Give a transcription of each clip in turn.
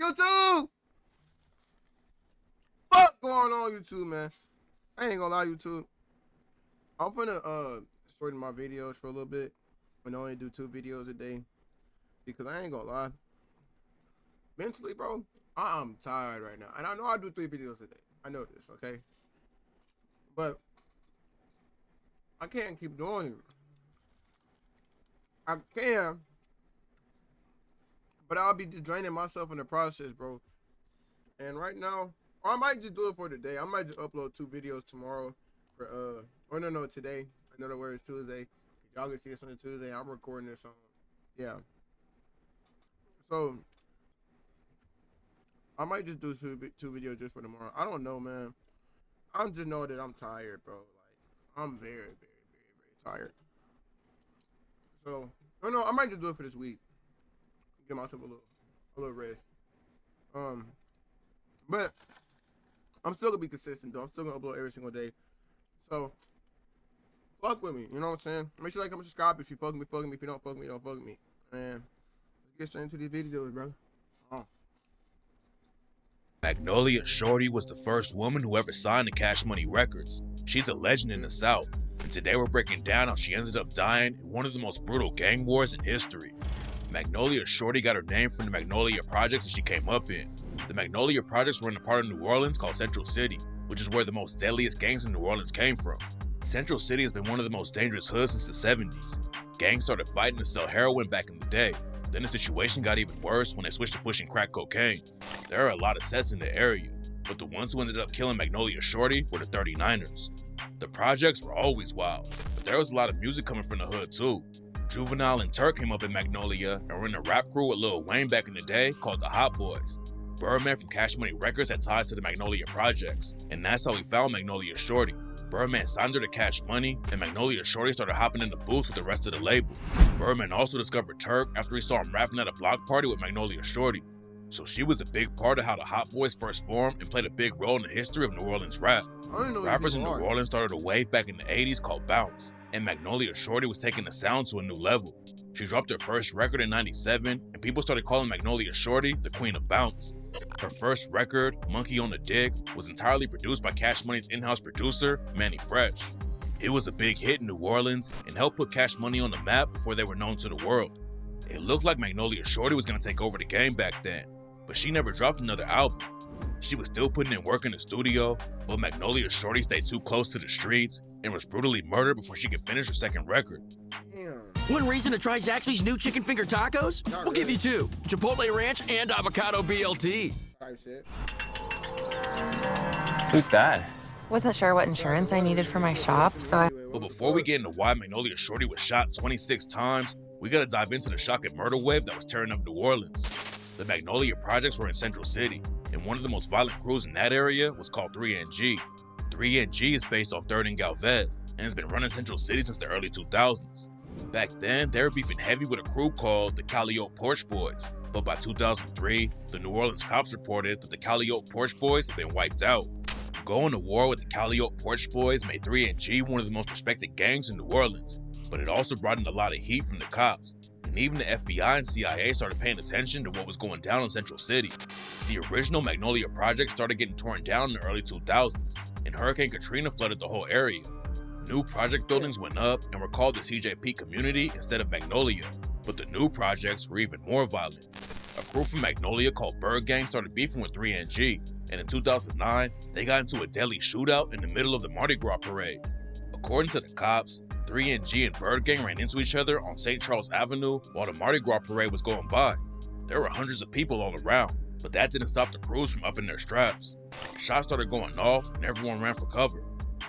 YouTube? Fuck going on YouTube, man? I ain't gonna lie, YouTube. I'm finna shorten my videos for a little bit and only do 2 videos a day because I ain't gonna lie. Mentally, bro, I'm tired right now, and I know I do 3 videos a day. I know this, okay? But I can't keep doing it. I can, but I'll be draining myself in the process, bro. And right now, or I might just do it for today. I might just upload 2 videos tomorrow for or no, today. In other words, Tuesday. Y'all can see this on the Tuesday. I'm recording this on, yeah. So I might just do 2 videos just for tomorrow. I don't know, man. I just know that I'm tired, bro. Like, I'm very, very, very, very tired. So, no, I might just do it for this week. Give myself a little rest. But I'm still gonna be consistent, though. I'm still gonna upload every single day. So, fuck with me. You know what I'm saying? Make sure you like, comment, subscribe. If you fuck with me, fuck with me. If you don't fuck with me, don't fuck with me. And let's get straight into these videos, bro. Magnolia Shorty was the first woman who ever signed to Cash Money Records. She's a legend in the South, and today we're breaking down how she ended up dying in one of the most brutal gang wars in history. Magnolia Shorty got her name from the Magnolia Projects that she came up in. The Magnolia Projects were in a part of New Orleans called Central City, which is where the most deadliest gangs in New Orleans came from. Central City has been one of the most dangerous hoods since the 70s. Gangs started fighting to sell heroin back in the day. Then the situation got even worse when they switched to pushing crack cocaine. There are a lot of sets in the area, but the ones who ended up killing Magnolia Shorty were the 39ers. The projects were always wild, but there was a lot of music coming from the hood too. Juvenile and Turk came up in Magnolia and were in a rap crew with Lil Wayne back in the day called the Hot Boys. Birdman from Cash Money Records had ties to the Magnolia Projects, and that's how we found Magnolia Shorty. Birdman signed her to Cash Money, and Magnolia Shorty started hopping in the booth with the rest of the label. Birdman also discovered Turk after he saw him rapping at a block party with Magnolia Shorty. So she was a big part of how the Hot Boys first formed and played a big role in the history of New Orleans rap. Rappers in New Orleans started a wave back in the 80s called Bounce, and Magnolia Shorty was taking the sound to a new level. She dropped her first record in '97, and people started calling Magnolia Shorty the Queen of Bounce. Her first record, Monkey on the Dick, was entirely produced by Cash Money's in-house producer, Manny Fresh. It was a big hit in New Orleans and helped put Cash Money on the map before they were known to the world. It looked like Magnolia Shorty was going to take over the game back then, but she never dropped another album. She was still putting in work in the studio, but Magnolia Shorty stayed too close to the streets and was brutally murdered before she could finish her second record. One reason to try Zaxby's new chicken finger tacos? We'll give you 2, Chipotle Ranch and Avocado BLT. Who's that? Wasn't sure what insurance I needed for my shop, so I... But before we get into why Magnolia Shorty was shot 26 times, we gotta dive into the shock and murder wave that was tearing up New Orleans. The Magnolia Projects were in Central City, and one of the most violent crews in that area was called 3NG. 3NG is based on 3rd and Galvez, and has been running Central City since the early 2000s. Back then, they were beefing heavy with a crew called the Calliope Porch Boys, but by 2003, the New Orleans cops reported that the Calliope Porch Boys had been wiped out. Going to war with the Calliope Porch Boys made 3NG one of the most respected gangs in New Orleans, but it also brought in a lot of heat from the cops, and even the FBI and CIA started paying attention to what was going down in Central City. The original Magnolia Project started getting torn down in the early 2000s, and Hurricane Katrina flooded the whole area. New project buildings went up and were called the CJP Community instead of Magnolia, but the new projects were even more violent. A crew from Magnolia called Bird Gang started beefing with 3NG, and in 2009, they got into a deadly shootout in the middle of the Mardi Gras parade. According to the cops, 3NG and Bird Gang ran into each other on St. Charles Avenue while the Mardi Gras parade was going by. There were hundreds of people all around, but that didn't stop the crews from upping their straps. Shots started going off and everyone ran for cover.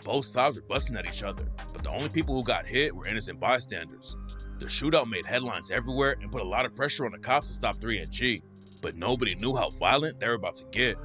Both sides were busting at each other, but the only people who got hit were innocent bystanders. The shootout made headlines everywhere and put a lot of pressure on the cops to stop 3NG, but nobody knew how violent they were about to get.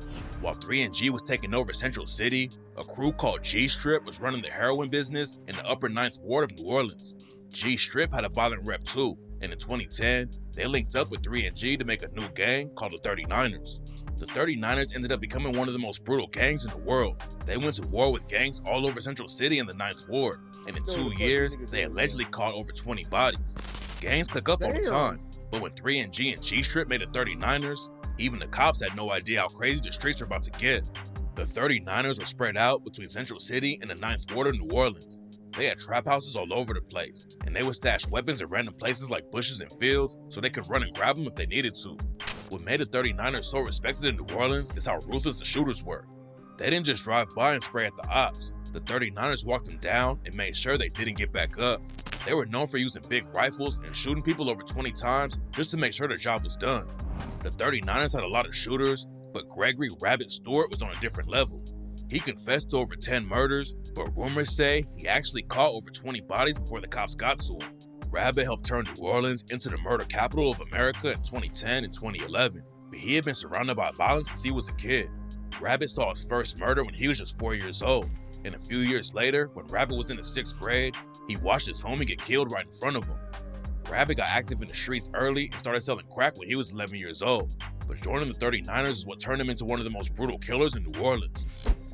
While 3NG was taking over Central City, a crew called G-Strip was running the heroin business in the upper 9th Ward of New Orleans. G-Strip had a violent rep too, and in 2010, they linked up with 3NG to make a new gang called the 39ers. The 39ers ended up becoming one of the most brutal gangs in the world. They went to war with gangs all over Central City in the 9th Ward, and in 2 years, they allegedly caught over 20 bodies. Gangs click up all the time, but when 3NG and G-Strip made the 39ers, Even the cops had no idea how crazy the streets were about to get. The 39ers were spread out between Central City and the 9th Ward of New Orleans. They had trap houses all over the place, and they would stash weapons in random places like bushes and fields so they could run and grab them if they needed to. What made the 39ers so respected in New Orleans is how ruthless the shooters were. They didn't just drive by and spray at the ops. The 39ers walked them down and made sure they didn't get back up. They were known for using big rifles and shooting people over 20 times just to make sure the job was done. The 39ers had a lot of shooters, but Gregory Rabbit Stewart was on a different level. He confessed to over 10 murders, but rumors say he actually caught over 20 bodies before the cops got to him. Rabbit helped turn New Orleans into the murder capital of America in 2010 and 2011, but he had been surrounded by violence since he was a kid. Rabbit saw his first murder when he was just 4 years old, and a few years later, when Rabbit was in the 6th grade, he watched his homie get killed right in front of him. Rabbit got active in the streets early and started selling crack when he was 11 years old, but joining the 39ers is what turned him into one of the most brutal killers in New Orleans.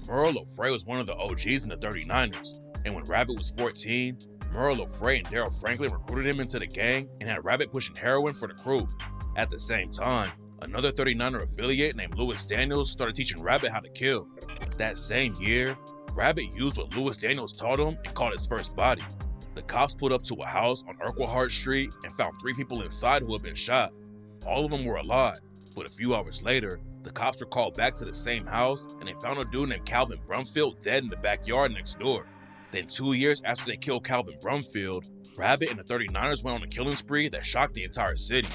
Merle O'Fray was one of the OGs in the 39ers, and when Rabbit was 14, Merle O'Fray and Daryl Franklin recruited him into the gang and had Rabbit pushing heroin for the crew. At the same time, another 39er affiliate named Lewis Daniels started teaching Rabbit how to kill. That same year, Rabbit used what Lewis Daniels taught him and caught his first body. The cops pulled up to a house on Urquhart Street and found 3 people inside who had been shot. All of them were alive, but a few hours later, the cops were called back to the same house and they found a dude named Calvin Brumfield dead in the backyard next door. Then 2 years after they killed Calvin Brumfield, Rabbit and the 39ers went on a killing spree that shocked the entire city.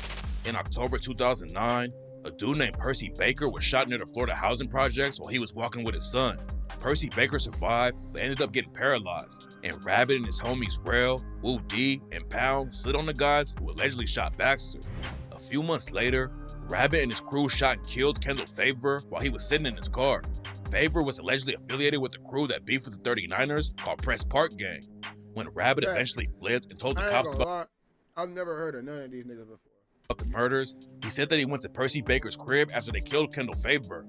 In October 2009, a dude named Percy Baker was shot near the Florida housing projects while he was walking with his son. Percy Baker survived, but ended up getting paralyzed, and Rabbit and his homies Rail, Woo D, and Pound slid on the guys who allegedly shot Baxter. A few months later, Rabbit and his crew shot and killed Kendall Favor while he was sitting in his car. Favor was allegedly affiliated with the crew that beefed with the 39ers called Press Park Gang. When Rabbit eventually flipped and told the cops about I've never heard of none of these niggas before. The murders, he said that he went to Percy Baker's crib after they killed Kendall Favor.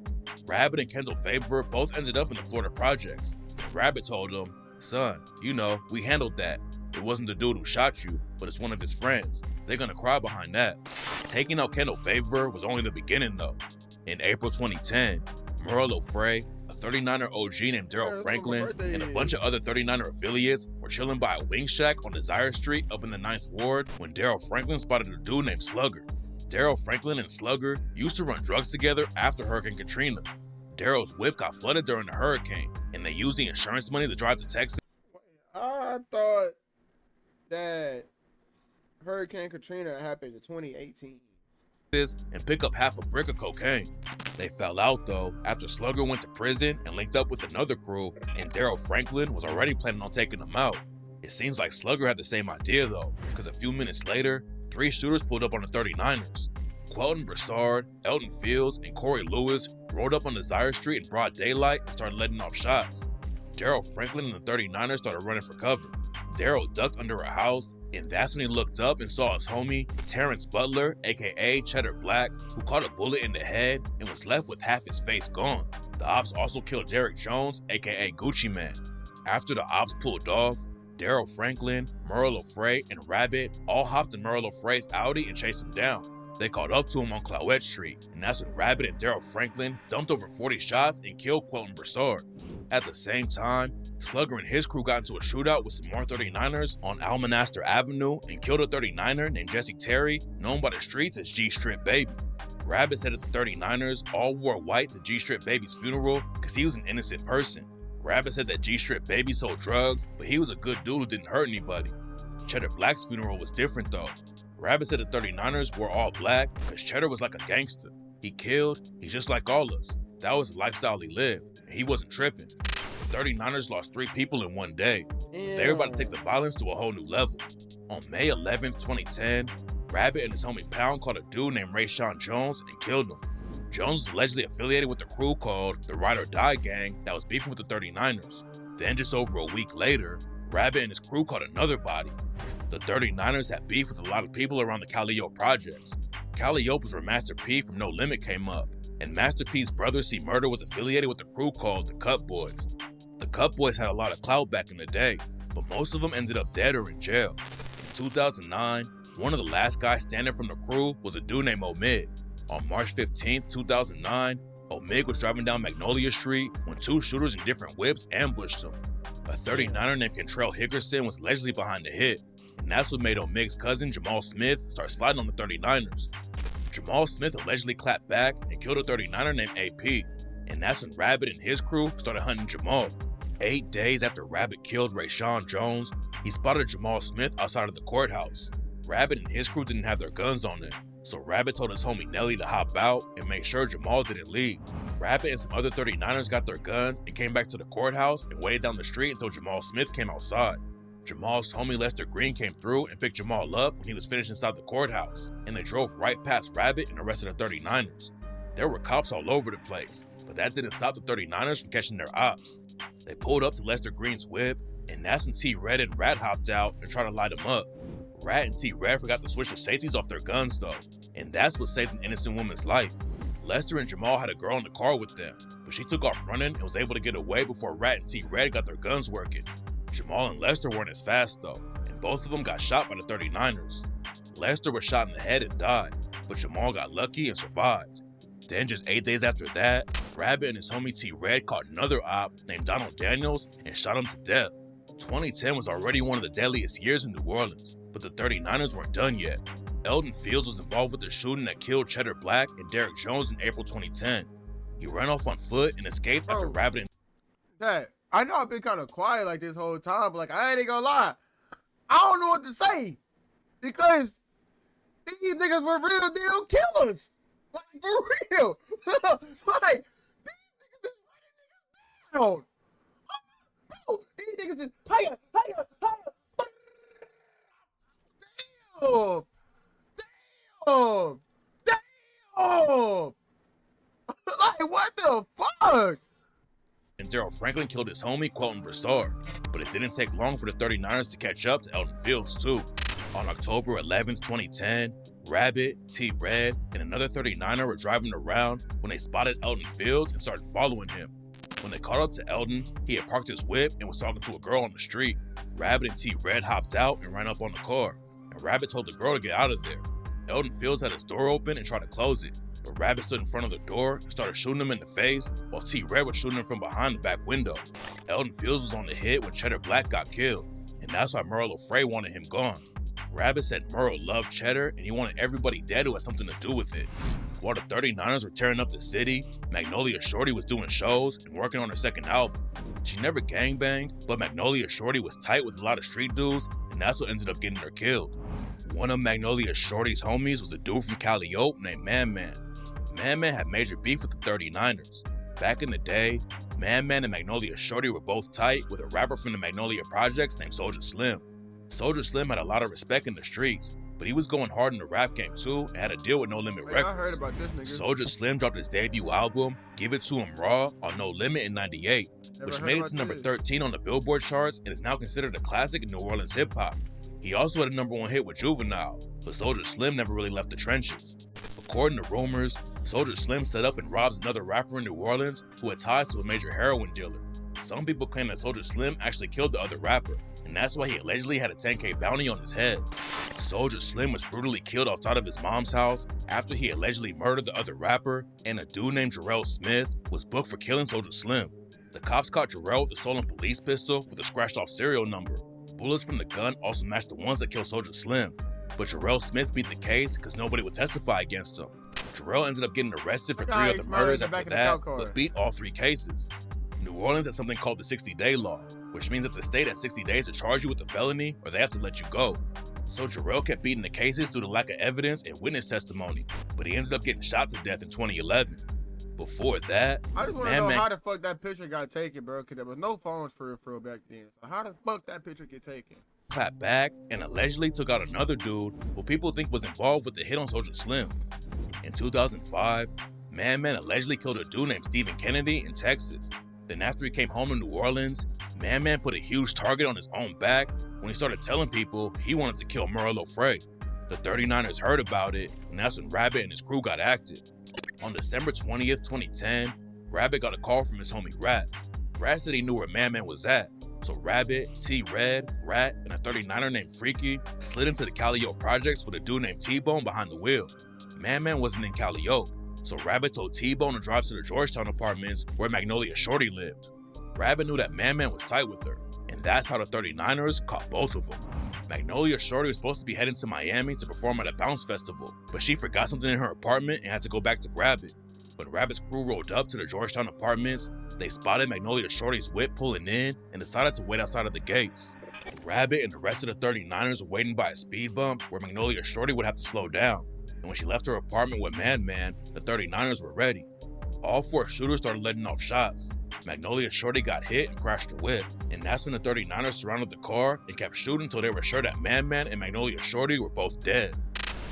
Rabbit and Kendall Favor both ended up in the Florida projects. Rabbit told him, "Son, you know, we handled that. It wasn't the dude who shot you, but it's one of his friends. They're gonna cry behind that." Taking out Kendall Favor was only the beginning though. In April 2010, Merle O'Fray, a 39er OG named Daryl Franklin, and a bunch of other 39er affiliates were chilling by a wing shack on Desire Street up in the 9th Ward when Daryl Franklin spotted a dude named Slugger. Daryl Franklin and Slugger used to run drugs together after Hurricane Katrina. Daryl's whip got flooded during the hurricane, and they used the insurance money to drive to Texas. I thought that Hurricane Katrina happened in 2018. And pick up half a brick of cocaine. They fell out though after Slugger went to prison and linked up with another crew, and Daryl Franklin was already planning on taking them out. It seems like Slugger had the same idea though, because a few minutes later, 3 shooters pulled up on the 39ers. Quelton Broussard, Elton Fields, and Corey Lewis rode up on Desire Street in broad daylight and started letting off shots. Daryl Franklin and the 39ers started running for cover. Daryl ducked under a house, and that's when he looked up and saw his homie, Terrence Butler, aka Cheddar Black, who caught a bullet in the head and was left with half his face gone. The ops also killed Derek Jones, aka Gucci Man. After the ops pulled off, Daryl Franklin, Merle O'Fray, and Rabbit all hopped in Merle O'Fray's Audi and chased him down. They caught up to him on Clauette Street, and that's when Rabbit and Daryl Franklin dumped over 40 shots and killed Quelton Broussard. At the same time, Slugger and his crew got into a shootout with some more 39ers on Almonaster Avenue and killed a 39er named Jesse Terry, known by the streets as G-Strip Baby. Rabbit said that the 39ers all wore white to G-Strip Baby's funeral because he was an innocent person. Rabbit said that G-Strip Baby sold drugs, but he was a good dude who didn't hurt anybody. Cheddar Black's funeral was different though. Rabbit said the 39ers were all black because Cheddar was like a gangster. He killed, he's just like all us. That was the lifestyle he lived, and he wasn't tripping. The 39ers lost 3 people in one day. They were about to take the violence to a whole new level. On May 11th, 2010, Rabbit and his homie Pound caught a dude named Rayshawn Jones and killed him. Jones was allegedly affiliated with a crew called the Ride or Die Gang that was beefing with the 39ers. Then just over a week later, Rabbit and his crew caught another body. The 39ers had beef with a lot of people around the Calliope projects. Calliope was where Master P from No Limit came up, and Master P's brother C Murder was affiliated with a crew called the Cut Boys. The Cut Boys had a lot of clout back in the day, but most of them ended up dead or in jail. In 2009, one of the last guys standing from the crew was a dude named Omid. On March 15, 2009, O'Mig was driving down Magnolia Street when two shooters in different whips ambushed him. A 39er named Kentrell Hickerson was allegedly behind the hit, and that's what made O'Mig's cousin Jamal Smith start sliding on the 39ers. Jamal Smith allegedly clapped back and killed a 39er named AP, and that's when Rabbit and his crew started hunting Jamal. 8 days after Rabbit killed Rayshawn Jones, he spotted Jamal Smith outside of the courthouse. Rabbit and his crew didn't have their guns on them, so Rabbit told his homie Nelly to hop out and make sure Jamal didn't leave. Rabbit and some other 39ers got their guns and came back to the courthouse and waited down the street until Jamal Smith came outside. Jamal's homie Lester Green came through and picked Jamal up when he was finished inside the courthouse, and they drove right past Rabbit and arrested the 39ers. There were cops all over the place, but that didn't stop the 39ers from catching their ops. They pulled up to Lester Green's whip, and that's when T-Red and Rat hopped out and tried to light him up. Rat and T-Red forgot to switch the safeties off their guns though, and that's what saved an innocent woman's life. Lester and Jamal had a girl in the car with them, but she took off running and was able to get away before Rat and T-Red got their guns working. Jamal and Lester weren't as fast though, and both of them got shot by the 39ers. Lester was shot in the head and died, but Jamal got lucky and survived. Then just 8 days after that, Rabbit and his homie T-Red caught another op named Donald Daniels and shot him to death. 2010 was already one of the deadliest years in New Orleans, but the 39ers weren't done yet. Eldon Fields was involved with the shooting that killed Cheddar Black and Derek Jones in April 2010. He ran off on foot and escaped after Rabbit and... Dad, I know I've been kind of quiet like this whole time, but like I ain't gonna lie, I don't know what to say because these niggas were real deal killers, like for real. Like these niggas is running niggas down. Bro, these niggas is higher. Damn. Like what the fuck? And Daryl Franklin killed his homie Quelton Broussard, but it didn't take long for the 39ers to catch up to Eldon Fields too. On October 11th, 2010, Rabbit, T-Red, and another 39er were driving around when they spotted Eldon Fields and started following him. When they caught up to Eldon, he had parked his whip and was talking to a girl on the street. Rabbit and T-Red hopped out and ran up on the car, and Rabbit told the girl to get out of there. Eldon Fields had his door open and tried to close it, but Rabbit stood in front of the door and started shooting him in the face, while T-Red was shooting him from behind the back window. Eldon Fields was on the hit when Cheddar Black got killed, and that's why Merle O'Fray wanted him gone. Rabbit said Merle loved Cheddar and he wanted everybody dead who had something to do with it. While the 39ers were tearing up the city, Magnolia Shorty was doing shows and working on her second album. She never gangbanged, but Magnolia Shorty was tight with a lot of street dudes, and that's what ended up getting her killed. One of Magnolia Shorty's homies was a dude from Cali named Man Man. Man Man had major beef with the 39ers. Back in the day, Man Man and Magnolia Shorty were both tight with a rapper from the Magnolia Projects named Soulja Slim. Soulja Slim had a lot of respect in the streets, but he was going hard in the rap game too and had a deal with No Limit Records. I heard about this nigga. Soulja Slim dropped his debut album, Give It To Him Raw, on No Limit in '98, which made it to number 13 on the Billboard charts and is now considered a classic in New Orleans hip-hop. He also had a #1 hit with Juvenile, but Soulja Slim never really left the trenches. According to rumors, Soulja Slim set up and robbed another rapper in New Orleans who had ties to a major heroin dealer. Some people claim that Soulja Slim actually killed the other rapper, and that's why he allegedly had a $10K bounty on his head. Soulja Slim was brutally killed outside of his mom's house after he allegedly murdered the other rapper, and a dude named Jarrell Smith was booked for killing Soulja Slim. The cops caught Jarrell with a stolen police pistol with a scratched off serial number. Bullets from the gun also matched the ones that killed Soulja Slim, but Jarrell Smith beat the case because nobody would testify against him. Jarrell ended up getting arrested for 3 other murders after that, but beat all 3 cases. New Orleans has something called the 60-day law, which means that the state has 60 days to charge you with a felony or they have to let you go. So Jarrell kept beating the cases due to lack of evidence and witness testimony, but he ended up getting shot to death in 2011. Before that, I just want to know how the fuck that picture got taken, bro, because there was no phones for real back then. So how the fuck that picture get taken? Clapped back and allegedly took out another dude who people think was involved with the hit on Soulja Slim. In 2005, Man Man allegedly killed a dude named Stephen Kennedy in Texas. Then after he came home to New Orleans, Man Man put a huge target on his own back when he started telling people he wanted to kill Merle O'Fray. The 39ers heard about it, and that's when Rabbit and his crew got active. On December 20th, 2010, Rabbit got a call from his homie Rat. Rat said he knew where Man Man was at, so Rabbit, T-Red, Rat, and a 39er named Freaky slid into the Cali Projects with a dude named T-Bone behind the wheel. Man wasn't in Calliope, so Rabbit told T-Bone to drive to the Georgetown apartments where Magnolia Shorty lived. Rabbit knew that Man was tight with her, and that's how the 39ers caught both of them. Magnolia Shorty was supposed to be heading to Miami to perform at a bounce festival, but she forgot something in her apartment and had to go back to grab it. When Rabbit's crew rolled up to the Georgetown apartments, they spotted Magnolia Shorty's whip pulling in and decided to wait outside of the gates. Rabbit and the rest of the 39ers were waiting by a speed bump where Magnolia Shorty would have to slow down, and when she left her apartment with Man, the 39ers were ready. All 4 shooters started letting off shots. Magnolia Shorty got hit and crashed the whip, and that's when the 39ers surrounded the car and kept shooting until they were sure that Man and Magnolia Shorty were both dead.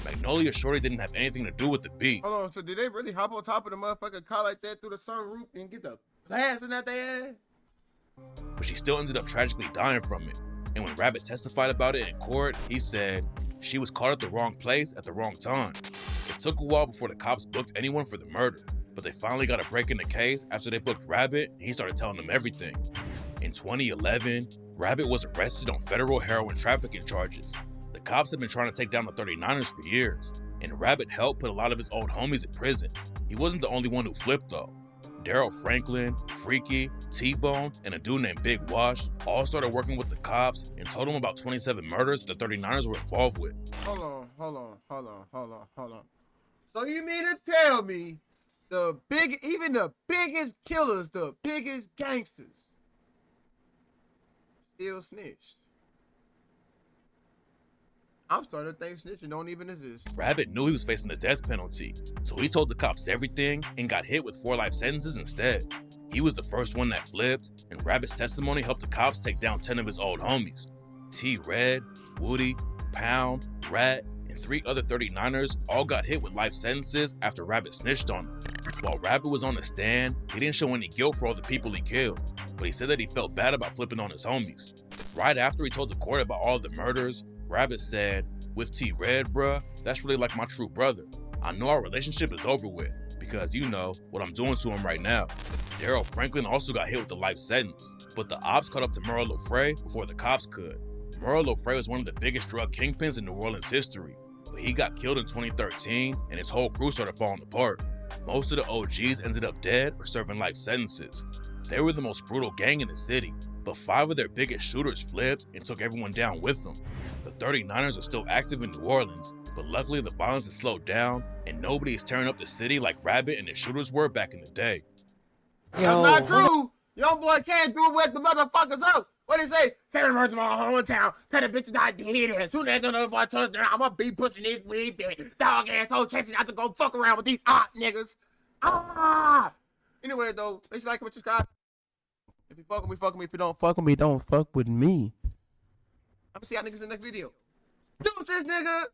Magnolia Shorty didn't have anything to do with the beat. Hold on, so did they really hop on top of the motherfucking car like that through the sunroof and get the blasting at their ass? But she still ended up tragically dying from it. And when Rabbit testified about it in court, he said, she was caught at the wrong place at the wrong time. It took a while before the cops booked anyone for the murder, but they finally got a break in the case after they booked Rabbit and he started telling them everything. In 2011, Rabbit was arrested on federal heroin trafficking charges. The cops had been trying to take down the 39ers for years, and Rabbit helped put a lot of his old homies in prison. He wasn't the only one who flipped though. Daryl Franklin, Freaky, T-Bone, and a dude named Big Wash all started working with the cops and told them about 27 murders the 39ers were involved with. Hold on. So you mean to tell me even the biggest killers, the biggest gangsters, still snitched? I'm starting to think snitching don't even exist. Rabbit knew he was facing the death penalty, so he told the cops everything and got hit with 4 life sentences instead. He was the first one that flipped, and Rabbit's testimony helped the cops take down 10 of his old homies. T-Red, Woody, Pound, Rat, and 3 other 39ers all got hit with life sentences after Rabbit snitched on them. While Rabbit was on the stand, he didn't show any guilt for all the people he killed, but he said that he felt bad about flipping on his homies. Right after he told the court about all the murders, Rabbit said, with T-Red, bruh, that's really like my true brother. I know our relationship is over with, because you know what I'm doing to him right now. Daryl Franklin also got hit with a life sentence, but the ops caught up to Merle Lofray before the cops could. Merle Lofray was one of the biggest drug kingpins in New Orleans history, but he got killed in 2013 and his whole crew started falling apart. Most of the OGs ended up dead or serving life sentences. They were the most brutal gang in the city, but 5 of their biggest shooters flipped and took everyone down with them. The 39ers are still active in New Orleans, but luckily the violence has slowed down and nobody is tearing up the city like Rabbit and the shooters were back in the day. That's not true. Young boy can't do it with the motherfuckers up. What they say? Sarah Merchant, my hometown. Tell the bitches I did it. As soon as another boy touchdown, I'ma be pushing this weed, dog asshole, chasing out to go fuck around with these niggas. Anyway, though, make sure you like, comment, subscribe. If you fuck with me, fuck with me. If you don't fuck with me, don't fuck with me. I'm gonna see y'all niggas in the next video. Deuces, nigga.